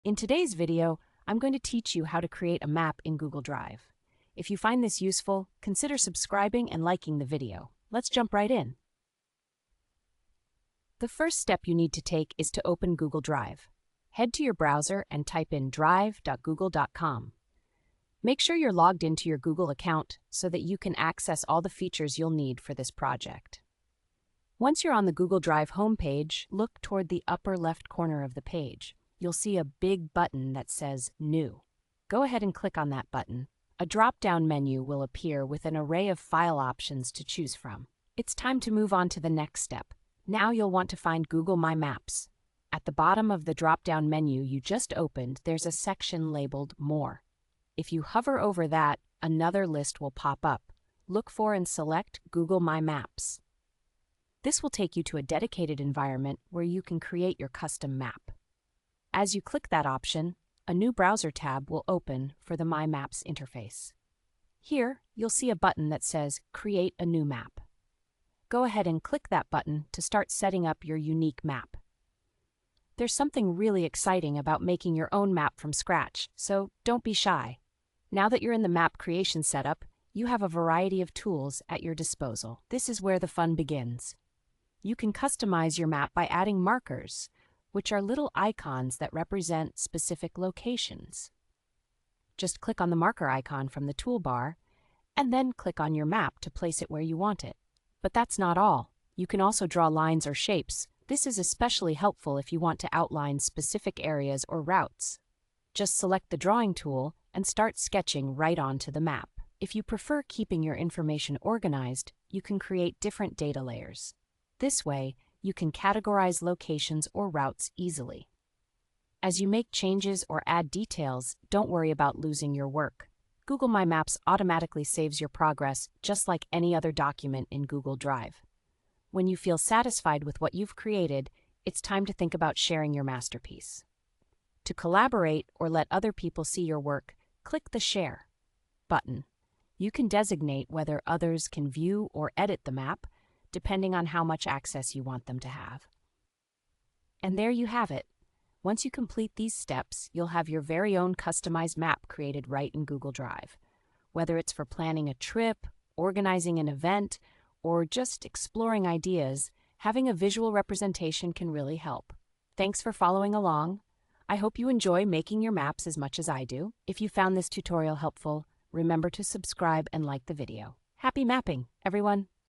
In today's video, I'm going to teach you how to create a map in Google Drive. If you find this useful, consider subscribing and liking the video. Let's jump right in. The first step you need to take is to open Google Drive. Head to your browser and type in drive.google.com. Make sure you're logged into your Google account so that you can access all the features you'll need for this project. Once you're on the Google Drive homepage, look toward the upper left corner of the page. You'll see a big button that says New. Go ahead and click on that button. A drop-down menu will appear with an array of file options to choose from. It's time to move on to the next step. Now you'll want to find Google My Maps. At the bottom of the drop-down menu you just opened, there's a section labeled More. If you hover over that, another list will pop up. Look for and select Google My Maps. This will take you to a dedicated environment where you can create your custom map. As you click that option, a new browser tab will open for the My Maps interface. Here, you'll see a button that says Create a New Map. Go ahead and click that button to start setting up your unique map. There's something really exciting about making your own map from scratch, so don't be shy. Now that you're in the map creation setup, you have a variety of tools at your disposal. This is where the fun begins. You can customize your map by adding markers, which are little icons that represent specific locations. Just click on the marker icon from the toolbar, and then click on your map to place it where you want it. But that's not all. You can also draw lines or shapes. This is especially helpful if you want to outline specific areas or routes. Just select the drawing tool and start sketching right onto the map. If you prefer keeping your information organized, you can create different data layers. This way, you can categorize locations or routes easily. As you make changes or add details, don't worry about losing your work. Google My Maps automatically saves your progress just like any other document in Google Drive. When you feel satisfied with what you've created, it's time to think about sharing your masterpiece. To collaborate or let other people see your work, click the Share button. You can designate whether others can view or edit the map, depending on how much access you want them to have. And there you have it. Once you complete these steps, you'll have your very own customized map created right in Google Drive. Whether it's for planning a trip, organizing an event, or just exploring ideas, having a visual representation can really help. Thanks for following along. I hope you enjoy making your maps as much as I do. If you found this tutorial helpful, remember to subscribe and like the video. Happy mapping, everyone!